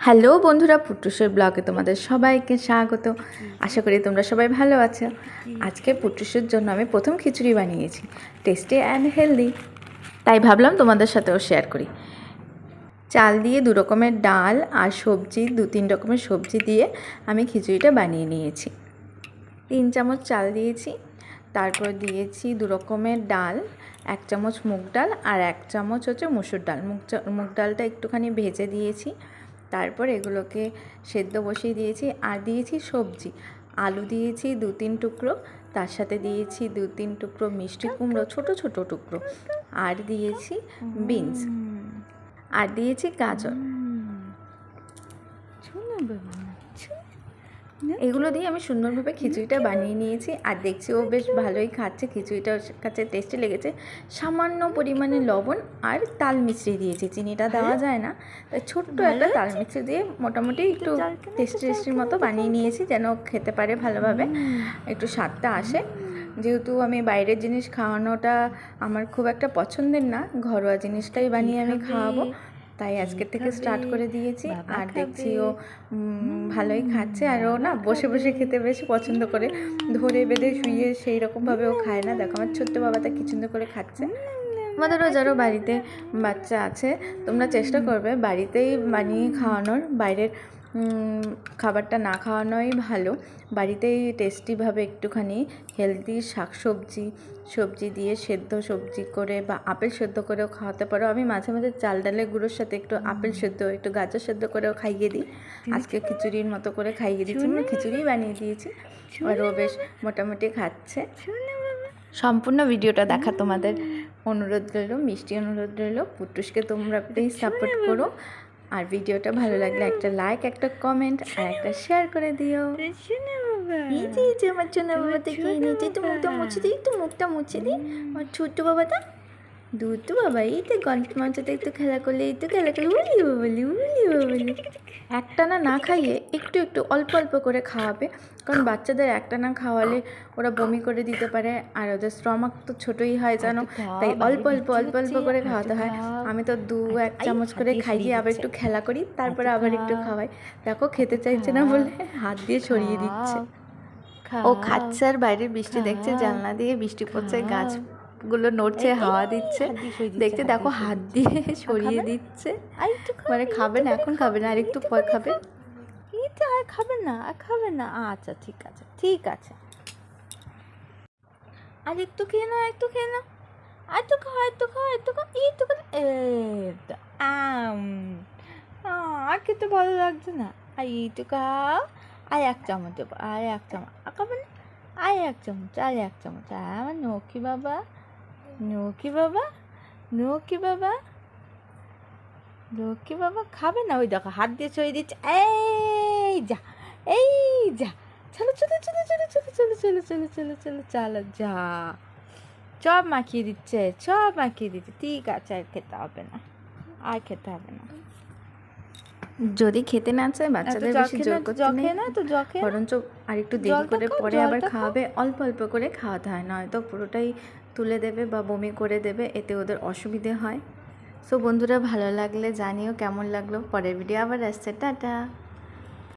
Hello বন্ধুরা, পুট্টুসের ব্লগে তোমাদের সবাইকে স্বাগত। আশা করি তোমরা সবাই ভালো আছো। আজকে পুট্টুসের জন্য আমি প্রথম খিচুড়ি বানিয়েছি, টেস্টি অ্যান্ড হেলদি, তাই ভাবলাম তোমাদের সাথেও শেয়ার করি। চাল দিয়ে 2 রকমের ডাল আর সবজি, 2-3 রকমের সবজি দিয়ে আমি খিচুড়িটা বানিয়ে নিয়েছি। 3 চামচ চাল দিয়েছি, তারপর দিয়েছি 2 রকমের ডাল, 1 চামচ মুগ ডাল আর 1 চামচ হচ্ছে মসুর ডাল। মুগ ডালটা একটুখানি ভেজে দিয়েছি, তারপর এগুলোকে সেদ্ধ বসিয়ে দিয়েছি। আর দিয়েছি সবজি, আলু দিয়েছি 2-3 টুকরো, তার সাথে দিয়েছি 2-3 টুকরো মিষ্টি কুমড়ো, ছোট ছোট টুকরো, আর দিয়েছি বিনস, আর দিয়েছি গাজর। এগুলো দিয়ে আমি সুন্দরভাবে খিচুড়িটা বানিয়ে নিয়েছি। আর দেখছি ও বেশ ভালোই খাচ্ছে, খিচুড়িটা ওর কাছে টেস্টি লেগেছে। সামান্য পরিমাণে লবণ আর তাল মিছরি দিয়েছি, চিনিটা দেওয়া যায় না, তাই ছোট্ট একটা তাল মিছরি দিয়ে মোটামুটি একটু টেস্টির মতো বানিয়ে নিয়েছি, যেন খেতে পারে ভালোভাবে, একটু স্বাদটা আসে। যেহেতু আমি বাইরের জিনিস খাওয়ানোটা আমার খুব একটা পছন্দের না, ঘরোয়া জিনিসটাই বানিয়ে আমি খাওয়াবো, তাই আজকের থেকে স্টার্ট করে দিয়েছি। আর দেখছি ও ভালোই খাচ্ছে। আর ও না বসে বসে খেতে বেশ পছন্দ করে, ধরে বেঁধে শুয়ে সেই রকমভাবে ও খায় না। দেখো আমার ছোট্ট বাবাটা কি সুন্দর করে খাচ্ছে। আমাদেরও যারা বাড়িতে বাচ্চা আছে, তোমরা চেষ্টা করবে বাড়িতেই বানিয়ে খাওয়ানোর, বাইরের খাবারটা না খাওয়ানোই ভালো। বাড়িতেই টেস্টিভাবে একটুখানি হেলদি সবজি দিয়ে সেদ্ধ সবজি করে বা আপেল সেদ্ধ করেও খাওয়াতে পারো। আমি মাঝে মাঝে চাল ডালের গুঁড়োর সাথে একটু আপেল সেদ্ধ, একটু গাজর সেদ্ধ করেও খাইয়ে দিই। আজকে খিচুড়ির মতো করে খাইয়ে দিচ্ছি, মানে খিচুড়ি বানিয়ে দিয়েছি, আর ও বেশ মোটামুটি খাচ্ছে। সম্পূর্ণ ভিডিওটা দেখা তোমাদের অনুরোধ রইল, মিষ্টি অনুরোধ রইল। পুট্টুসকে তোমরা প্লিজ সাপোর্ট করো, আর ভিডিওটা ভালো লাগলে একটা লাইক, একটা কমেন্ট আর একটা শেয়ার করে দিও। এই যে আমার সোনা বাবাটা খেয়ে নিচ্ছে, একটু মুখটা মুছে দিই, একটু মুখটা মুছে দিই। আমার ছোট্ট বাবাটা, দুধ বাবা, এই তো গল্প মাঝাতে একটু খেলা করলে, এই তো খেলা করলে উলি একটানা না খাইয়ে একটু একটু অল্প অল্প করে খাওয়াবে, কারণ বাচ্চাদের একটানা খাওয়ালে ওরা বমি করে দিতে পারে, আর ওদের স্টমাক তো ছোটোই হয় জানো, তাই অল্প অল্প করে খাওয়াতে হয়। আমি তো 2-1 চামচ করে খাইয়ে আবার একটু খেলা করি, তারপরে আবার একটু খাওয়াই। দেখো খেতে চাইছে না বলে হাত দিয়ে সরিয়ে দিচ্ছে। ও খাচ্ছে আর বাইরের বৃষ্টি দেখছে, জানলা দিয়ে বৃষ্টি পড়ছে, গাছগুলো নড়ছে, হাওয়া দিচ্ছে, দেখতে দেখো হাত দিয়ে সরিয়ে দিচ্ছে। মানে খাবে না, এখন খাবে না, আর একটু পর খাবে। আর খাবে না, আচ্ছা ঠিক আছে ঠিক আছে, আর একটু খেয়ে নাও, একটু খেয়ে নাও, আর তো খাও, একটু খাও, একটু খাও, একটু খাও, আর খেতে ভালো লাগছে না, আর একটু খাও, আর 1 চামচ দেবো, আর 1 চামচ, আর খাবে না, আর 1 চামচ, আর 1 চামচ, আমার নকি বাবা, নকি বাবা, নকি বাবা, লক্ষ্মী বাবা খাবে না। ওই দেখো হাত দিয়ে ছড়িয়ে দিচ্ছে, এই যা, এই যা, চলো চলো চলো চলো চলো চলো চলো চলো চলো চলো চলো যা, চপ মাখিয়ে দিচ্ছে, চপ মাখিয়ে দিচ্ছে। ঠিক আছে, আর খেতে হবে না, আর খেতে হবে না। যদি খেতে না চায় বাচ্চাদের বেশি জোর করতে নেই, বরঞ্চ আর একটু দেরি করে পরে আবার খাওয়াবে, অল্প অল্প করে খাওয়াতে হয়, নয়তো পুরোটাই তুলে দেবে বা বমি করে দেবে, এতে ওদের অসুবিধে হয়। সো বন্ধুরা, ভালো লাগলে জানিও কেমন লাগলো। পরের ভিডিও আবার আসছে, টাটা।